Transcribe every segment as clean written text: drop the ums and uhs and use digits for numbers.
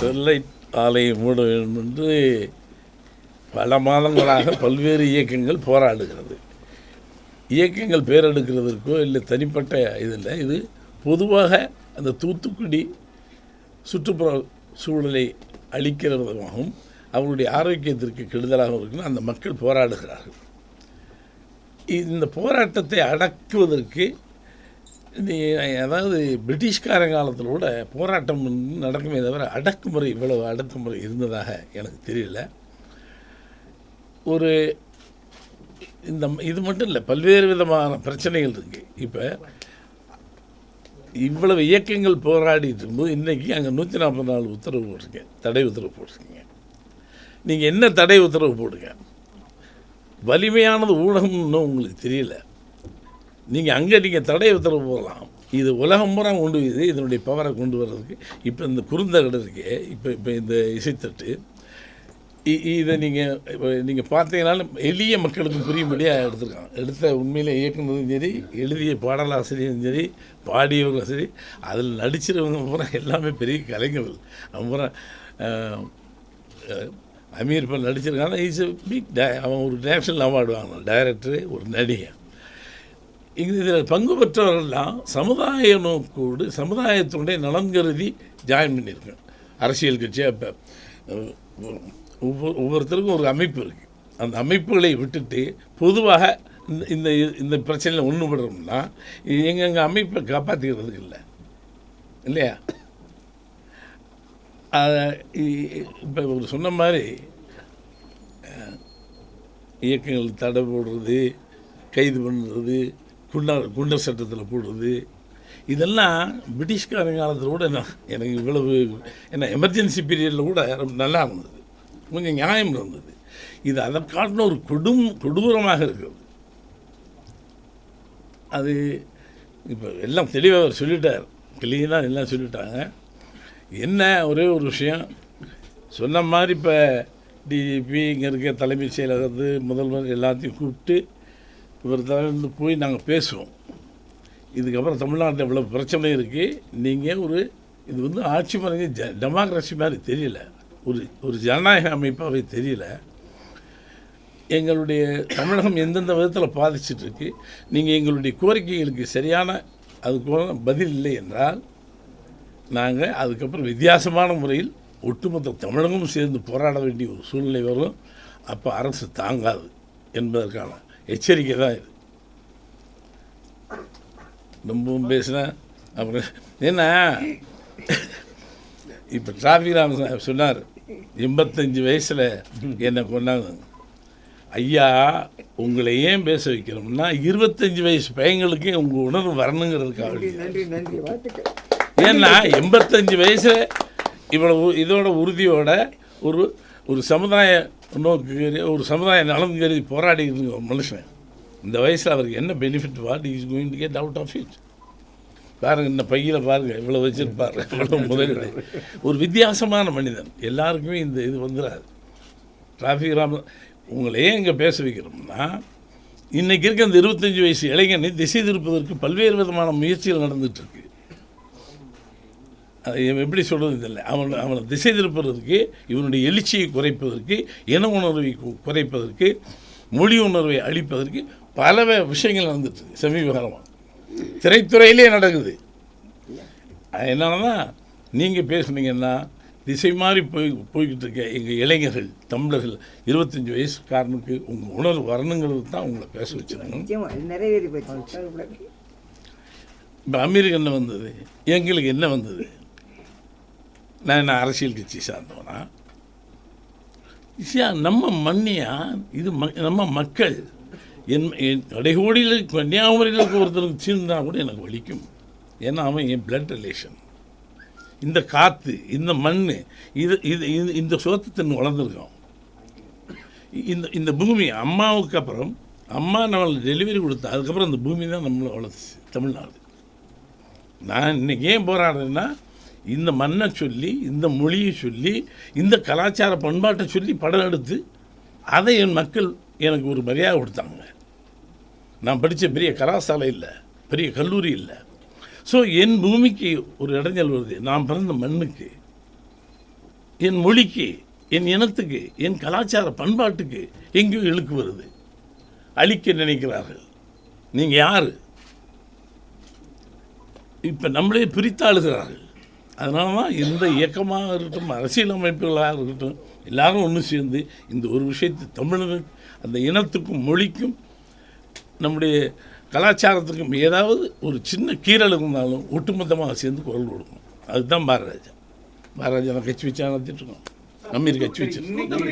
Sterlite ஆலையை மூட வேண்டும் என்று பல மாதங்களாக பல்வேறு இயக்கங்கள் போராடுகிறது. இயக்கங்கள் பேரெடுக்கிறதற்கோ இல்லை தனிப்பட்ட இதில் இது பொதுவாக அந்த தூத்துக்குடி சுற்றுப்புற சூழலை அளிக்கிற விதமாகவும் அவர்களுடைய ஆரோக்கியத்திற்கு கெடுதலாகவும் இருக்குன்னு அந்த மக்கள் போராடுகிறார்கள். இந்த போராட்டத்தை அடக்குவதற்கு அதாவது பிரிட்டிஷ்கார காலத்தில் கூட போராட்டம் நடக்குமே தவிர அடக்குமுறை இவ்வளவு அடக்குமுறை இருந்ததாக எனக்கு தெரியல. ஒரு இது மட்டும் இல்லை, பல்வேறு விதமான பிரச்சனைகள் இருக்குது. இப்போ இவ்வளவு இயக்கங்கள் போராடிட்டு இருக்கும்போது இன்றைக்கி அங்கே 144 உத்தரவு போட்டிருக்கேன், தடை உத்தரவு போட்டிருக்கீங்க. நீங்கள் என்ன தடை உத்தரவு போடுங்க, வலிமையானது ஊடகம்னு உங்களுக்கு தெரியல. நீங்கள் தடை உத்தரவு போடலாம். இது உலகம் பூரா கொண்டு வருது, இதனுடைய பவரை கொண்டு வர்றதுக்கு. இப்போ இந்த குறுந்தகடு இருக்கே, இப்போ இந்த இசைத்தட்டு, இதை நீங்கள் பார்த்தீங்கன்னாலும் எளிய மக்களுக்கு புரியும்படியாக எடுத்துருக்காங்க. எடுத்த உண்மையில் இயக்குனதும் சரி, எழுதிய பாடலாசிரியரும் சரி, பாடியவங்களும் சரி, அதில் நடிச்சிருவங்க பூரா எல்லாமே பெரிய கலைஞர்கள். பூரா அமீர் இப்போ நடிச்சிருக்காங்க. இஸ் பிக் அவன் ஒரு நேஷனல் அவார்டு வாங்கினான், டைரக்டரு, ஒரு நடிகை. இதில் பங்கு பெற்றவர்கள்லாம் சமுதாய நோக்கோடு சமுதாயத்தினுடைய நலன் கருதி ஜாயின் பண்ணியிருக்கேன். அரசியல் கட்சியாக இப்போ ஒவ்வொருத்தருக்கும் ஒரு அமைப்பு இருக்குது. அந்த அமைப்புகளை விட்டுட்டு பொதுவாக இந்த இந்த பிரச்சனையில் ஒன்றுபடுறோம்னா எங்கள் அமைப்பை காப்பாற்றிக்கிறதுக்கு இல்லை இல்லையா? இப்போ ஒரு சொன்ன மாதிரி இயக்கங்கள் தடை போடுறது, கைது பண்ணுறது, குண்டர் சட்டத்தில் போடுறது, இதெல்லாம் பிரிட்டிஷ்கார காலத்தில் கூட எனக்கு இவ்வளவு என்ன எமர்ஜென்சி பீரியடில் கூட ரொம்ப நல்லா இருந்தது, கொஞ்சம் நியாயம் இருந்தது. இது அதை காட்டின ஒரு கொடூரமாக இருக்கிறது. அது இப்போ எல்லாம் தெளிவாக அவர் சொல்லிட்டார், கிளீனாக எல்லாம் சொல்லிட்டாங்க. என்ன ஒரே ஒரு விஷயம் சொன்ன மாதிரி, இப்போ டிஜிபி இங்கே இருக்க தலைமைச் செயலகத்து முதல்வர் எல்லாத்தையும் கூப்பிட்டு இவர் தலைந்து போய் நாங்கள் பேசுவோம். இதுக்கப்புறம் தமிழ்நாட்டில் இவ்வளோ பிரச்சனை இருக்குது, நீங்கள் இது ஆட்சி முறைங்க டெமோக்ரஸி மாதிரி தெரியல, ஒரு ஜனநாயக அமைப்பாகவே தெரியல. எங்களுடைய தமிழகம் எந்தெந்த விதத்தில் பாதிச்சிட்ருக்கு, நீங்கள் எங்களுடைய கோரிக்கைகளுக்கு சரியான அதுக்கு பதில் இல்லை என்றால் நாங்கள் அதுக்கப்புறம் வித்தியாசமான முறையில் ஒட்டுமொத்த தமிழகமும் சேர்ந்து போராட வேண்டிய ஒரு சூழ்நிலை வரும். அப்போ அரசு தாங்காது என்பதற்கான எச்சரிக்கை தான் இது. ரொம்பவும் பேசினேன். அப்புறம் என்ன இப்போ டிராஃபிக் ராமன் சொன்னார், 85 வயசில் என்னை கொண்டாங்க. ஐயா, உங்களை ஏன் பேச வைக்கிறோம்னா 25 வயசு பையங்களுக்கு உங்கள் உணர்வு வரணுங்கிறதுக்காக. ஏன்னா 85 வயசில் இவ்வளவு இதோட உறுதியோட ஒரு சமுதாய நோக்கு, ஒரு சமுதாய நலன் கருதி போராடிட்டு இருக்க ஒரு மனுஷன் இந்த வயசில் அவருக்கு என்ன benefit, what is going to get out of it? பாருங்கள், இந்த பையில் பாருங்கள் இவ்வளோ வச்சுருப்பார், இவ்வளோ முதலீடு. ஒரு வித்தியாசமான மனிதன், எல்லாருக்குமே இந்த இது வந்துடாது. டிராஃபிக் ராம உங்களையே இங்கே பேச வைக்கிறோம்னா இன்றைக்கி இருக்க அந்த 25 வயசு இளைஞனை திசை திருப்பதற்கு பல்வேறு விதமான முயற்சிகள் நடந்துகிட்ருக்கு. அது எப்படி சொல்கிறது இல்லை, அவனை திசை திருப்பதற்கு, இவனுடைய எழுச்சியை குறைப்பதற்கு, இன உணர்வை குறைப்பதற்கு, மொழி உணர்வை அளிப்பதற்கு பல விஷயங்கள் நடந்துட்டு சமீபகாலமாக திரைத்துறையிலே நடக்குது. என்னன்னா நீங்கள் பேசுனீங்கன்னா திசை மாறி போய்கிட்டு இருக்க எங்கள் இளைஞர்கள், தமிழர்கள், 25 வயசுக்காரனுக்கு உங்கள் உணர்வு வரணுங்கிறது தான் உங்களை பேச வச்சுருக்கணும். இப்போ அமெரிக்கா என்ன வந்தது, எங்களுக்கு என்ன வந்தது? நான் என்ன அரசியல் கட்சி சார்ந்தவனா? நம்ம மண்ணியா இது, நம்ம மக்கள். கடைகோடியில் கன்னியாகுமரியில் இருக்க ஒருத்தருக்கு சீர்ந்தா கூட எனக்கு வலிக்கும். ஏன்னா அவன் என் பிளட் ரிலேஷன். இந்த காற்று, இந்த மண், இந்த சுகத்தின் வளர்ந்துருக்கோம். இந்த பூமி அம்மாவுக்கு அப்புறம், அம்மா நம்மளுக்கு டெலிவரி கொடுத்தா அதுக்கப்புறம் இந்த பூமி தான் நம்மளை வளர்த்துச்சு தமிழ்நாடு. நான் இன்றைக்கி ஏன் போராடுறேன்னா, இந்த மண்ணை சொல்லி, இந்த மொழியை சொல்லி, இந்த கலாச்சார பண்பாட்டை சொல்லி படம் எடுத்து அதை என் மக்கள் எனக்கு ஒரு மரியாதை கொடுத்தாங்க. நான் படித்த பெரிய கலாசாலை இல்லை, பெரிய கல்லூரி இல்லை. ஸோ என் பூமிக்கு ஒரு இடைஞ்சல் வருது, நான் பிறந்த மண்ணுக்கு. என் மொழிக்கு, என் இனத்துக்கு, என் கலாச்சார பண்பாட்டுக்கு எங்கேயோ இழுக்கு வருது. அழிக்க நினைக்கிறார்கள். நீங்கள் யார்? இப்போ நம்மளே பிரித்தாளுகிறார்கள். அதனால தான் எந்த இயக்கமாக இருக்கட்டும், அரசியல் அமைப்புகளாக இருக்கட்டும், எல்லாரும் ஒன்று சேர்ந்து இந்த ஒரு விஷயத்தை தமிழனுக்கு, அந்த இனத்துக்கும் மொழிக்கும் நம்முடைய கலாச்சாரத்துக்கும் ஏதாவது ஒரு சின்ன கீறல் இருந்தாலும் ஒட்டுமொத்தமாக சேர்ந்து குரல் கொடுக்கணும். அதுதான் பாரதிராஜா. பாரதிராஜா கட்சி வச்சா நடத்திட்டுருக்கோம். நம்ம கட்சி வச்சு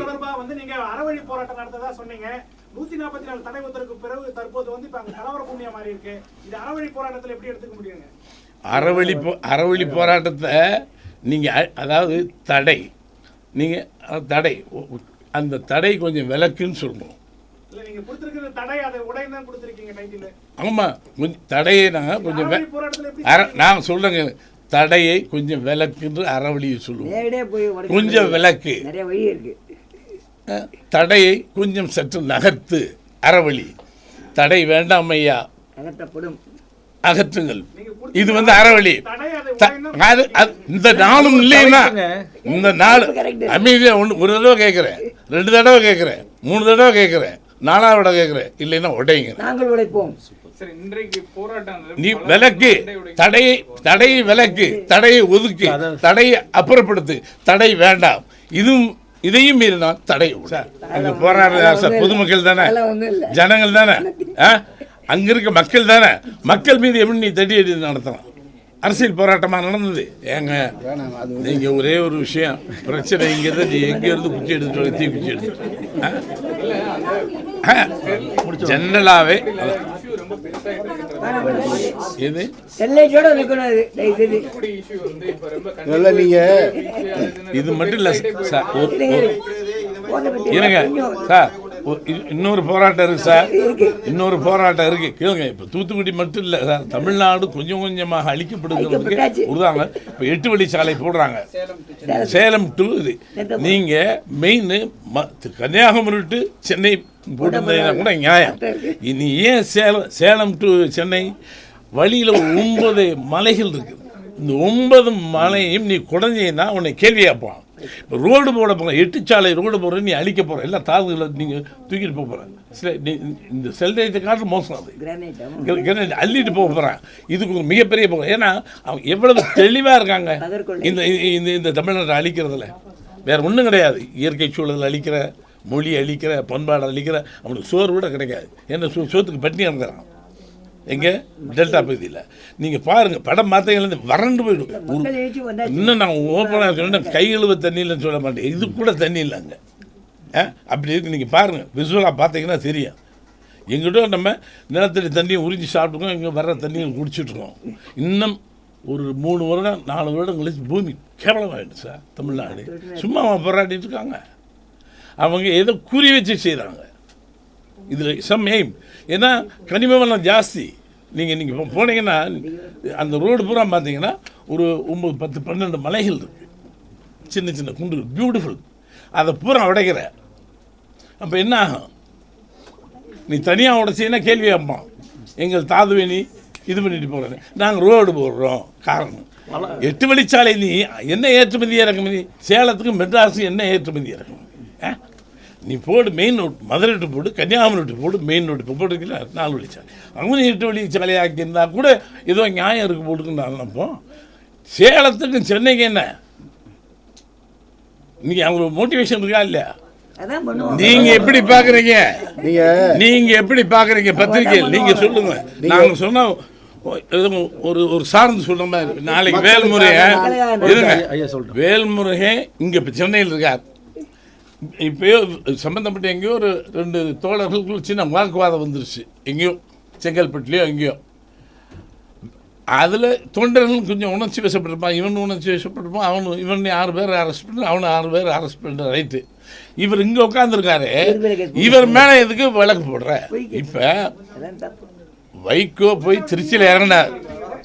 தொடர்பாக வந்து நீங்க அறவழி போராட்டம் நடத்ததா சொன்னீங்க. 144 தடை உத்தரவுக்கு பிறகு தற்போது வந்து இப்ப அங்க கலவர பூமியா மாறி இருக்கு. இது அறவழி போராட்டத்தில் எப்படி எடுத்துக்க முடியுங்க? அறவழி போராட்டத்தை நீங்கள் அதாவது தடை, நீங்கள் தடை, அந்த தடை கொஞ்சம் விலக்குன்னு சொல்லணும். இல்ல நீங்க கொடுத்திருக்கிற தடை அதை உடைன்னு தான் கொடுத்திருக்கீங்க டைட்டில். ஆமாம், கொஞ்சம் தடையை நாங்கள் கொஞ்சம் நான் சொல்கிறேங்க, தடையை கொஞ்சம் விலக்குன்னு அறவழியை சொல்லுவோம். கொஞ்சம் விலக்கு, தடையை கொஞ்சம் சற்று நகர்த்து அறவழி. தடை வேண்டாம் ஐயா, அகற்றுங்கள். இது வந்து அறவழி. இந்த நாளும் இல்லைன்னா, இந்த நாள் அமைதியாக ஒரு தடவை கேட்குறேன், 2 தடவை கேட்குறேன், 3 தடவை கேட்குறேன், 4ஆவது தடவை கேட்குறேன், இல்லைன்னா உடைங்க. நாங்கள் உடைப்போம். நீ விலக்கு, தடையை விலக்கு, தடையை ஒதுக்கு, தடையை அப்புறப்படுத்து, தடை வேண்டாம். இதையும் மீறினா தடை. அங்க போராடுற பொதுமக்கள் தானே, ஜனங்கள் தானே, அங்க இருக்க மக்கள் தானே. மக்கள் மீது எப்படி நீ தடி அடி நடத்தலாம்? அரசியல் போராட்டமாக நடந்தது. ஏங்க நீங்க ஒரே ஒரு விஷயம், பிரச்சனைங்கிறத நீ எங்க இருந்து குச்சி எடுத்துட்டு தீ குச்சி எடுத்துட்டு ஜெனரலாவே இது இது மட்டும் இல்லை சார். இருங்க சார், இன்னொரு போராட்டம் இருக்கு சார், இன்னொரு போராட்டம் இருக்கு, கேளுங்க. இப்போ தூத்துக்குடி மட்டும் இல்லை சார், தமிழ்நாடு கொஞ்சம் கொஞ்சமாக அழிக்கப்படுகிறதுக்கு உருதாங்க. இப்போ 8 வழிச்சாலை போடுறாங்க, சேலம் டு இது. நீங்கள் மெயின் கன்னியாகுமரி டு சென்னை போட்டிருந்தீங்கன்னா கூட நியாயம். இனி ஏன் சேலம் டு சென்னை வழியில் 9 மலைகள் இருக்குது. இந்த 9 மலையும் நீ குறைஞ்சீங்கன்னா உன்னை கேள்வி கேட்பான். இப்போ ரோடு போட போகிற 8 சாலை ரோடு போகிற நீ அழிக்க போகிற, எல்லாம் தாதுகளை நீங்கள் தூக்கிட்டு போக போகிறேன். இந்த செல்டேஜை காட்டு மோசம், அது கிரானைட் அள்ளிட்டு போக போகிறேன். இதுக்கு ஒரு மிகப்பெரிய போகிறேன். ஏன்னா அவங்க எவ்வளவு தெளிவாக இருக்காங்க இந்த இந்த தமிழ்நாட்டை அழிக்கிறதுல. வேறு ஒன்றும் கிடையாது. இயற்கை சூழல் அழிக்கிற, மொழி அழிக்கிற, பண்பாடு அழிக்கிற, அவனுக்கு சோறு கூட கிடைக்காது. ஏன்னா சோத்துக்கு பட்டினி இருக்கிறான். எங்கே டெல்டா பகுதியில் நீங்கள் பாருங்கள், படம் பார்த்தீங்கன்னா வறண்டு போயிடும். இன்னும் நான் ஓப்பனாக சொன்னேன், கை கழுவ தண்ணி இல்லைன்னு சொல்ல மாட்டேன், இது கூட தண்ணி இல்லை அங்கே. அப்படி இருக்கு. நீங்கள் பாருங்கள், விசுவலாக பார்த்தீங்கன்னா தெரியும். எங்கிட்ட நம்ம நிலத்தடி தண்ணியை உறிஞ்சி சாப்பிட்ருக்கோம், இங்கே வர்ற தண்ணியை குடிச்சிட்ருக்கோம். இன்னும் ஒரு 3 வருடம் 4 வருடம் கழிச்சு பூமி கேவலமாகிடுச்சு சார். தமிழ்நாடு சும்மா போராடிட்டு இருக்காங்க. அவங்க ஏதோ குறி வச்சு செய்கிறாங்க. இதில் சம் எய்ம். ஏன்னா கனிம வளம் ஜாஸ்தி. நீங்கள் போனீங்கன்னா அந்த ரோடு பூரா பார்த்தீங்கன்னா ஒரு 9, 10, 12 மலைகள் இருக்குது, சின்ன சின்ன குண்டு, பியூட்டிஃபுல். அதை பூரா உடைக்கிற. அப்போ என்ன ஆகும்? நீ தனியாக உடைச்சின்னா கேள்வி கேட்பான், எங்கள் தாதுவேணி இது பண்ணிட்டு போகிறேன், நாங்கள் ரோடு போடுறோம். காரணம் 8 வழிச்சாலை. நீ என்ன ஏற்றுமதி இறக்குமதி? சேலத்துக்கு மெட்ராஸுக்கு என்ன ஏற்றுமதி இறக்குமதி? நீ போடு மெயின் ரோடு, மதுரை ரோட்டு போடு, கன்னியாகுமரி ரோட்டு போடு, மெயின் ரோட்டு இப்போ போட்டுருக்கீங்களா 4 வழிச்சாலை. அவங்க 8 வழிச்சாலை ஆக்கியிருந்தா கூட ஏதோ நியாயம் இருக்குது போட்டுக்குன்னு நினைப்போம். சேலத்துக்கும் சென்னைக்கு என்ன? நீங்கள் அவங்களுக்கு மோட்டிவேஷன் இருக்கா இல்லையா? நீங்க எப்படி பாக்குறீங்க? நீங்க எப்படி பாக்குறீங்க? பத்திரிகையில் நீங்க சொல்லுங்க. நாங்க சொன்ன ஒரு சார்ந்து சொல்ற மாதிரி நாளைக்கு வேல்முருகன் இங்க சென்னையில் இருக்கார். இப்பயோ சம்பந்தப்பட்ட எங்கேயோ ஒரு 2 தோழர்களுக்குள்ள சின்ன வாக்குவாதம் வந்துருச்சு, எங்கேயோ செங்கல்பட்டுலையோ எங்கேயோ. அதில் தொண்டர்கள் கொஞ்சம் உணர்ச்சி வசப்பட்டிருப்பான், இவன் உணர்ச்சி வசப்பட்டிருப்பான், இவன் 6 பேர் அரெஸ்ட் பண்ண, அவனை 6 பேர் அரெஸ்ட் பண்ணுற. ரைட்டு. இவர் இங்கே உட்காந்துருக்காரு, இவர் மேலே எதுக்கு வழக்கு போடுற? இப்போ வைகோ போய் திருச்சியில் இறங்கினார்.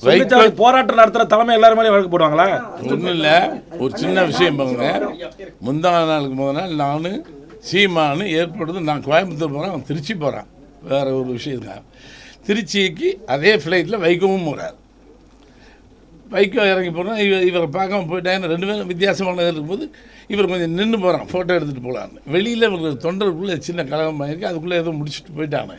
வைகோ போராட்டம் நடத்துகிற தலைமை எல்லாரும் மேலே வழக்கு போடுவாங்களா? ஒன்றும் இல்லை, ஒரு சின்ன விஷயம் பாருங்க. முந்தான நாளுக்கு முதல் நாள் நான் சீமானு ஏற்படுது, நான் கோயம்புத்தூர் போகிறேன், அவன் திருச்சி போகிறான். வேறு ஒரு விஷயம் இருக்கா, திருச்சிக்கு அதே ஃப்ளைட்டில் வைகோவும் போகிறார். வைகோ இறங்கி போனால் இவரை பார்க்காம போயிட்டாங்க. 2 பேரும் வித்தியாசமான இருக்கும்போது இவர் கொஞ்சம் நின்று போகிறான், ஃபோட்டோ எடுத்துகிட்டு போகலான்னு. வெளியில் இவர் தொண்டருக்குள்ளே சின்ன கலகம் ஆகிருக்கு, அதுக்குள்ளே ஏதோ முடிச்சுட்டு போயிட்டாங்க.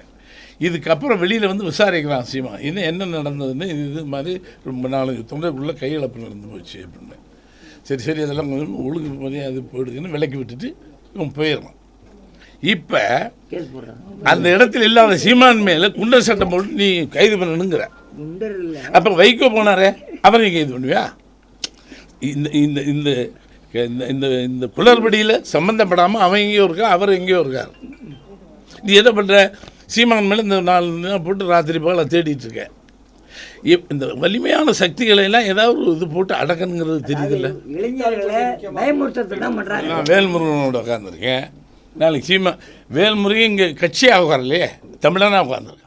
இதுக்கப்புறம் வெளியில் வந்து விசாரிக்கிறான் சீமா, இன்னும் என்ன நடந்ததுன்னு. இது மாதிரி ரொம்ப 4 தொண்டருக்குள்ளே கையிழப்பு நடந்து போச்சு அப்படின்னு. சரி அதெல்லாம் கொஞ்சம் ஒழுங்கு மரியாதை போயிடுதுன்னு விலக்கி விட்டுட்டு இவன் போயிடலாம். இப்போ அந்த இடத்துல இல்லாத சீமான் மேலே குண்டர் சட்டம் போட்டு நீ கைது பண்ணணுங்கிற. அப்போ வைகோ போனாரே, அவரையும் கைது பண்ணுவியா? இந்த இந்த இந்த இந்த இந்த குளறுபடியில் சம்மந்தப்படாமல் அவன் எங்கேயோ இருக்கா, அவர் எங்கேயோ இருக்கார். நீ என்ன பண்ணுற? சீமான் மேலே இந்த 4 நாள் போட்டு ராத்திரி பகலை தேடிட்டு இருக்க. இந்த வலிமையான சக்திகளை எல்லாம் ஏதாவது ஒரு இது போட்டு அடக்கணுங்கிறது தெரியுதுல்ல. நான் வேல்முருகனோட உட்காந்துருக்கேன். நாளைக்கு வேல்முருகன் இங்கே கட்சியாக உட்காரலையே, தமிழனாக உட்காந்துருக்கேன்.